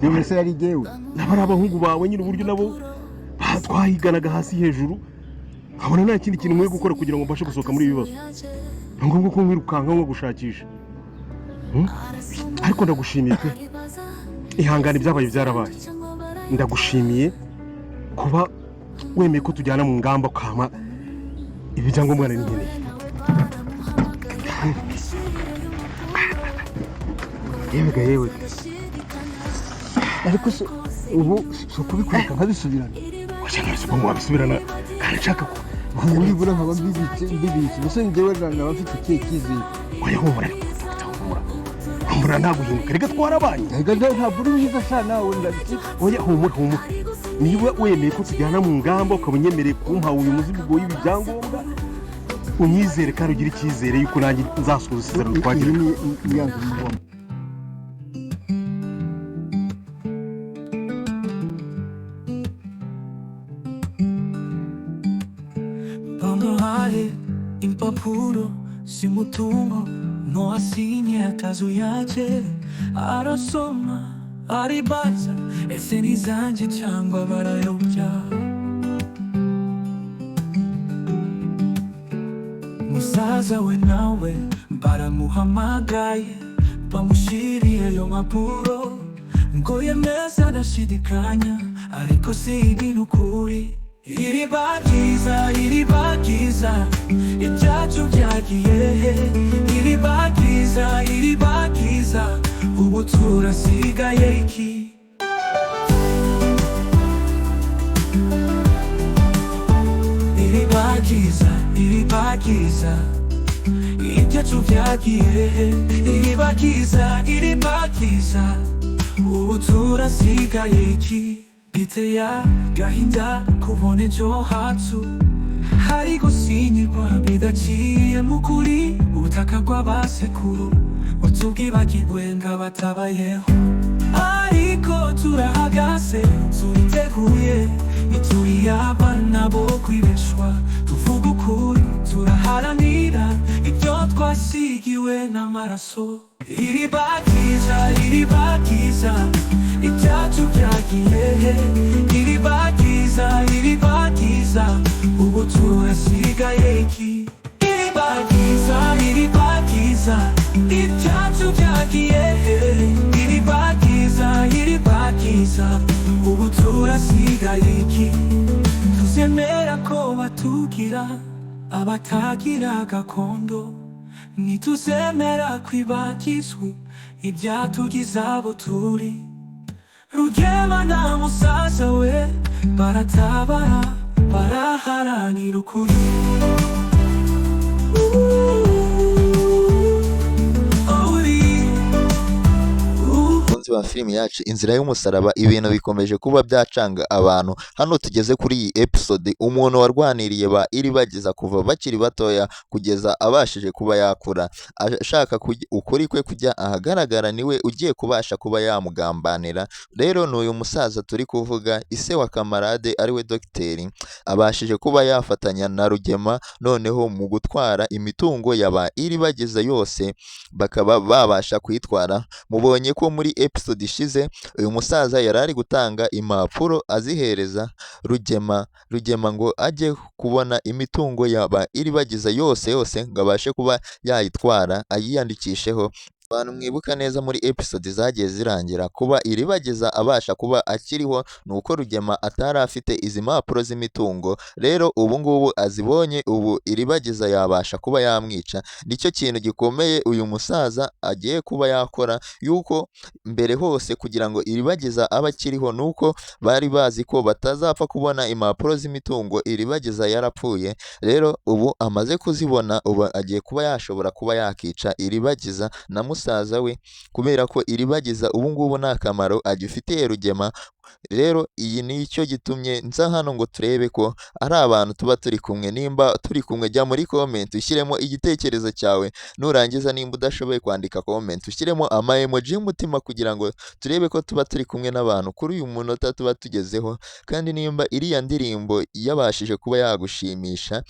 Yewe se yari jyewe n'abari abahungu bawe nyine uburyo nabo twahiganaga hasi hejuru nkabona nta kindi kintu nkwiye gukora kugira ngo mbashe gusohoka muri ibi bibazo ni ngombwa ko nkwirukanka nko gushakisha ariko ndagushimiye pe ihangane ibyabaye byarabaye ndagushimiye kuba wemeye ko tujyana mu ngamba ukama ibyangombwa nari nkeneye yewe ariko ubu so kubikwereka nkabisubirana washaka se ko wabisubirana kandi nshaka ko nibura nkaba mbibitse mbese njyewe naba mfite ikihe cyizere oya humura ntaguhinduka reka twarabaye reka ntabwo uri mwiza sha nawe ndabiki oya humura niba wemeye ko tujyana mu ngamba ukaba unyemereye kumpa uyu muzigo w'ibi byangombwa unyizere kandi ugira icyizere yuko nanjye nzasohoza isezerano twagira niyanze umuvoma impapuro si mutungo no asinye akazuyaje arasoma aribaza ese ni zanjye cyangwa barayobya musaza we nawe baramuhamagaye bamushyiriye yo mpapuro ngo yemeze adashidikanya ariko si ibintu ukuri iriba ryiza ibyacu byagiye iriba ryiza ubu turasigaye iki iriba ryiza ibyacu byagiye iriba ryiza ubu turasigaye iki biteye agahinda kubona ejo hacu hari gusinyirwa bidaciye mu kuri ubutaka bw'abasekuru watubwibagirwe ngo batabayeho ariko turahagaze turiteguye ituriye abana bo kwibeshwa tuvuga ukuri turaharanira ibyo twasigiwe n'amaraso iriba ryiza ibyacu byagiye iriba ryiza ubu turasigaye iki iriba ryiza ibyacu byagiye iriba ryiza ubu turasigaye iki tuzemera ko batugira abatagira gakondo ntituzemera kwibagizwa ibyatugize abo turi Rugema na musaza we baratabara baraharanira ukuri wa filimi yacu inzira y'umusaraba ibintu bikomeje kuba byacanga abantu hano tugeze kuri iyi episode umuntu warwaniriye ba iribagiza kuva bakiri batoya kugeza abashije kuba yakura ashaka ukuri kwe kujya ahagaragara niwe ugiye kubasha kuba yamugambanira rero n'uyu musaza turi kuvuga ise wa kamarade ariwe dogiteri abashije kuba yafatanya na Rugema noneho mu gutwara imitungo yaba iribagiza yose bakaba babasha kwitwara mubonye ko muri episode ishize uyu musaza yarari gutanga impapuro azihereza Rugema ngo ajye kubona imitungo yaba iribagiza yose ngo abashe kuba yayitwara ayiyandikisheho abantu mwibuka neza muri episode zagiye zirangira kuba iribagiza abasha kuba akiriho nuko Rugema atari afite izi mpapuro z'imitungo rero ubu ngubu azibonye ubu iribagiza yabasha kuba yamwica nicyo kintu gikomeye uyu musaza agiye kuba yakora yuko mbere hose kugira ngo iribagiza aba akiriho nuko bari bazi ko batazapfa kubona impapuro z'imitungo iribagiza yarapfuye rero ubu amaze kuzibona ubu agiye kuba yashobora kuba yakica iribagiza na musaza we kubera ko iribagiza ubu ngubu nta kamaro agifitiye Rugema rero iyi ni cyo gitumye nza hano ngo turebe ko ari abantu tuba turi kumwe nimba turi kumwe jya muri comment ushyiremo igitekerezo cyawe nurangiza nimba udashoboye kwandika comment ushyiremo ama emoji y'umutima kugira ngo turebe ko tuba turi kumwe n'abantu kuri uyu munota tuba tugezeho kandi nimba iriya ndirimbo yabashije kuba yagushimisha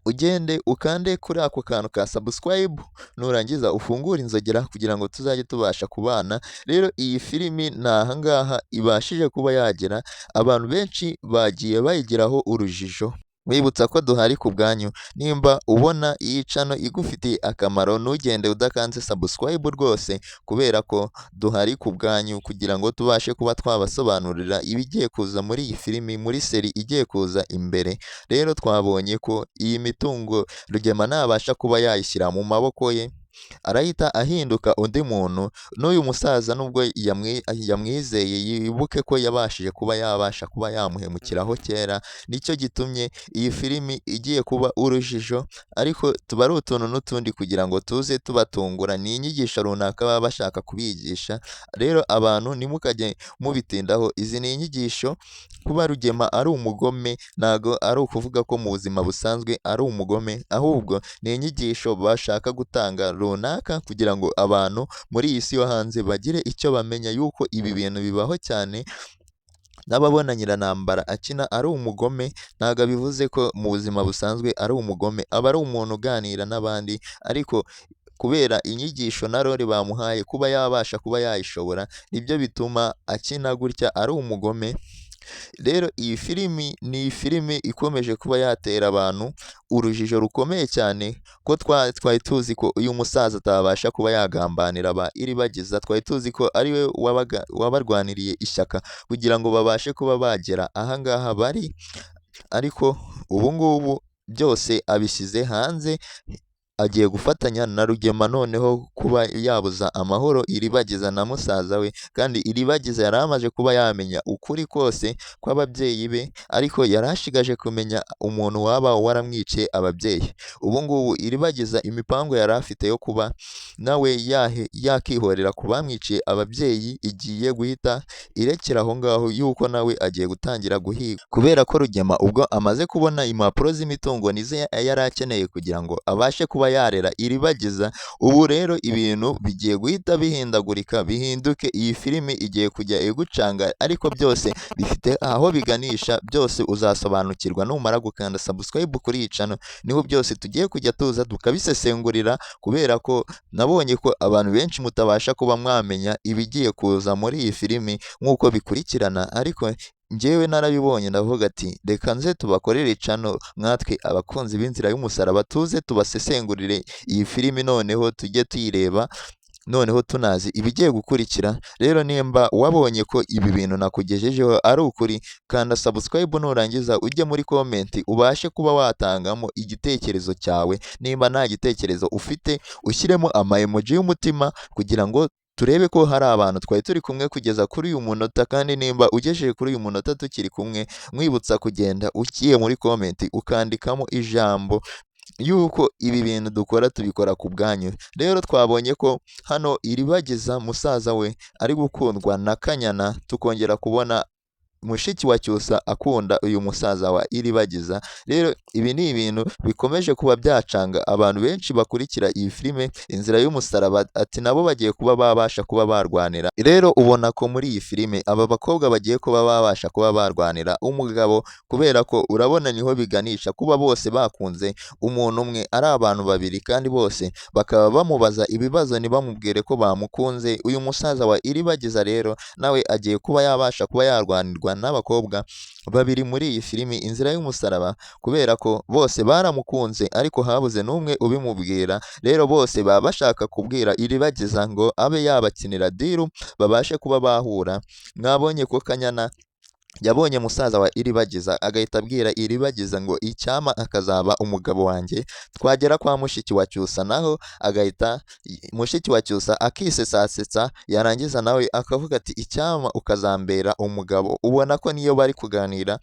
ugende ukande kuri ako kantu ka subscribe, nurangiza ufungure inzogera kugira ngo tuzajye tubasha kubana. Rero iyi filimi ni aha ngaha ibashije kuba yagera, abantu benshi bagiye bayigiraho urujijo, mwibutsa ko duhari ku bwanyu. Nimba ubona iyi channel igufitiye akamaro, ntugende udakanze subscribe rwose, kubera ko duhari ku bwanyu kugira ngo tubashe kuba twabasobanurira ibigiye kuza muri iyi filimi, muri seri igiye kuza imbere. Rero twabonye ko iyi mitungo Rugema nabasha kuba yayishyira mu maboko ye, arahita ahinduka undi muntu. N'uyu musaza nubwo yamwizeye, yibuke ko yabashije kuba yamuhemukiraho kera, nicyo gitumye iyi filimi igiye kuba urujijo, ariko tuba ari utuntu n'utundi kugira ngo tuze tubatungura. Ni inyigisho runaka baba bashaka kubigisha. Rero abantu ntimukajye mubitindaho, izi ni inyigisho. Kuba Rugema ari umugome ntago ari ukuvuga ko mu buzima busanzwe ari umugome, ahubwo ni inyigisho bashaka gutanga runaka kugira ngo abantu muri iyi si yo hanze bagire icyo bamenya, yuko ibi bintu bibaho cyane. N'ababona Nyiranambara akina ari umugome, ntabwo bivuze ko mu buzima busanzwe ari umugome, aba ari umuntu uganira n'abandi, ariko kubera inyigisho na role bamuhaye kuba yabasha kuba yayishobora, nibyo bituma akina gutya ari umugome. Rero iyi filimi ni filimi ikomeje kuba yatera abantu urujijo rukomeye cyane, ko twari tuzi ko uyu musaza atabasha kuba yagambanira Iribagiza, twari tuzi ko ari we wabarwaniriye ishyaka kugira ngo babashe kuba bagera aha ngaha bari, ariko ubu ngubu byose abishyize hanze, agiye gufatanya na Rugema noneho kuba yabuza amahoro Iribagiza na musaza we. Kandi Iribagiza yari amaze kuba yamenya ukuri kose kw'ababyeyi be, ariko yari ashigaje kumenya umuntu waba waramwiciye ababyeyi. Ubu ngubu Iribagiza imipango yari afite yo kuba nawe yakihorera ku bamwiciye ababyeyi igiye guhita irekera aho ngaho, yuko nawe agiye gutangira guhiga, kubera ko Rugema ubwo amaze kubona impapuro z'imitungo nizo yari akeneye kugira ngo abashe kuba yarera Iribagiza. Ubu rero ibintu bigiye guhita bihindagurika, bihinduke. Iyi filimi igiye kujya igucanga, ariko byose bifite aho biganisha. Byose uzasobanukirwa numara gukanda subscribe kuri iyi channel, niho byose tugiye kujya tuza tukabisesengurira, kubera ko nabonye ko abantu benshi mutabasha kuba mwamenya ibigiye kuza muri iyi filimi nk'uko bikurikirana, ariko njyewe narabibonye ndavuga ati reka nze tubakorere channel mwatwe abakunzi b'Inzira y'Umusaraba, tuze tubasesengurire iyi filimi, noneho tujye tuyireba, noneho tunazi ibigiye gukurikira. Rero nimba wabonye ko ibi bintu nakugejejeho ari ukuri, kanda subscribe, nurangiza ujye muri comment ubashe kuba watangamo igitekerezo cyawe. Nimba nta gitekerezo ufite, ushyiremo ama emoji y'umutima kugira ngo turebe ko hari abantu twari turi kumwe kugeza kuri uyu munota. Kandi nimba ugejeje kuri uyu munota tukiri kumwe, mwibutsa kugenda ugiye muri comment ukandikamo ijambo yuko ibi bintu dukora tubikora ku bwanyu. Rero twabonye ko hano Iribagiza musaza we ari gukundwa na Kanyana, tukongera kubona mushiki wa Cyusa akunda uyu musaza wa Iribagiza. Rero ibi ni ibintu bikomeje kuba byacanga abantu benshi bakurikira iyi filime Inzira y'Umusaraba, ati nabo bagiye kuba babasha kuba barwanira. Rero ubona ko muri iyi filime aba bakobwa bagiye kuba babasha kuba barwanira umugabo, kubera ko urabona niho biganisha, kuba bose bakunze umuntu umwe ari abantu babiri, kandi bose bakaba bamubaza ibibazo ntibamubwire ko bamukunze. Uyu musaza wa Iribagiza rero nawe agiye kuba yabasha kuba yarwanirwa n'abakobwa babiri muri iyi filimi Inzira y'Umusaraba, kubera ko bose baramukunze ariko habuze n'umwe ubimubwira. Rero bose baba bashaka kubwira Iribagiza ngo abe yabakinira diru babashe kuba bahura. Mwabonye ko Kanyana yabonye musaza wa Iribagiza agahita abwira Iribagiza ngo icyama akazaba umugabo wanjye. Twagera kwa mushiki wa Cyusa naho agahita mushiki wa Cyusa akisesasetsa, yarangiza nawe akavuga ati icyama ukazambera umugabo. Ubona ko niyo bari kuganira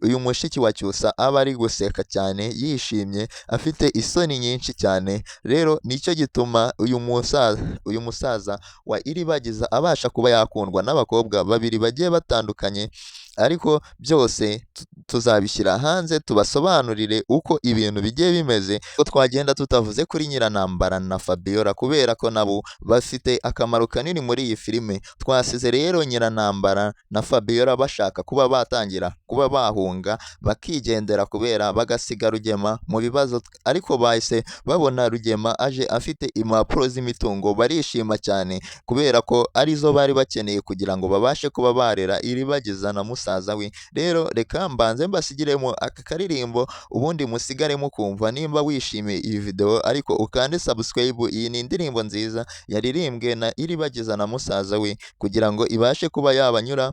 uyu mushiki wa Cyusa aba ari guseka cyane yishimye, afite isoni nyinshi cyane. Rero nicyo gituma uyu musaza wa Iribagiza abasha kuba yakundwa n'abakobwa babiri bagiye batandukanye, ariko byose tuzabishyira hanze tubasobanurire uko ibintu bigiye bimeze, ko twagenda tutavuze kuri Nyiranambara na Fabiola kubera ko nabo bafite akamaro kanini muri iyi filime. Twasize rero Nyiranambara na Fabiola bashaka kuba batangira kuba bahunga bakigendera kubera bagasiga Rugema mu bibazo, ariko bahise babona Rugema aje afite impapuro z'imitungo, barishima cyane kubera ko arizo bari bakeneye kugira ngo babashe kuba barera Iribagiza na musaza we. Rero reka mbanze mbasigiremo aka karirimbo ubundi musigaremo kumva nimba wishimiye iyi video, ariko ukande subscribe. Iyi ni indirimbo nziza yaririmbwe na Iribagiza na musaza we kugira ngo ibashe kuba yabanyura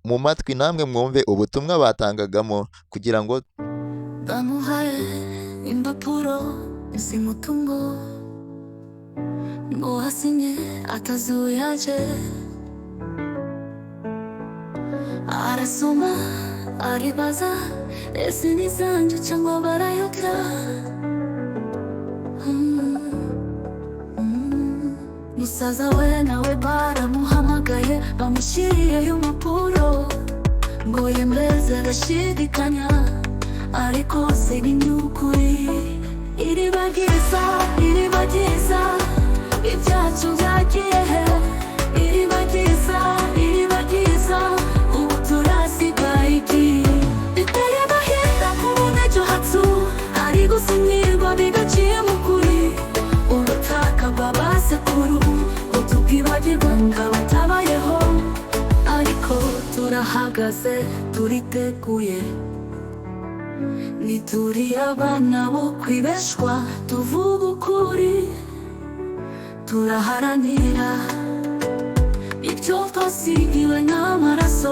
mu matwi, namwe mwumve ubutumwa batangagamo kugira ngo bamuhaye impapuro z'umutungo ngo asinye atazuyaje. Arasoma aribaza ese ni zanjye cyangwa barayoka. Musaza we nawe baramuhamagaye bamushyiriyeyo impapuro ngo yemeze agashidikanya, ariko se ni nyukuri. Iribagiza Iribagiza ibyacu byagiye he. Iribagiza Iribagiza ubu turasigaye iki. Biteye agahinda kubona ejo hatsu ari gusinyirwa bigaciye mu kuri. Ubutaka bw'abasekuru ngo tubwibagirwa ngo batabayeho, ariko turahagaze turiteguye. Nituri abana bo kwibeshwa tuvuga ukuri, turaharanira ibyo twasigiwe n'amaraso.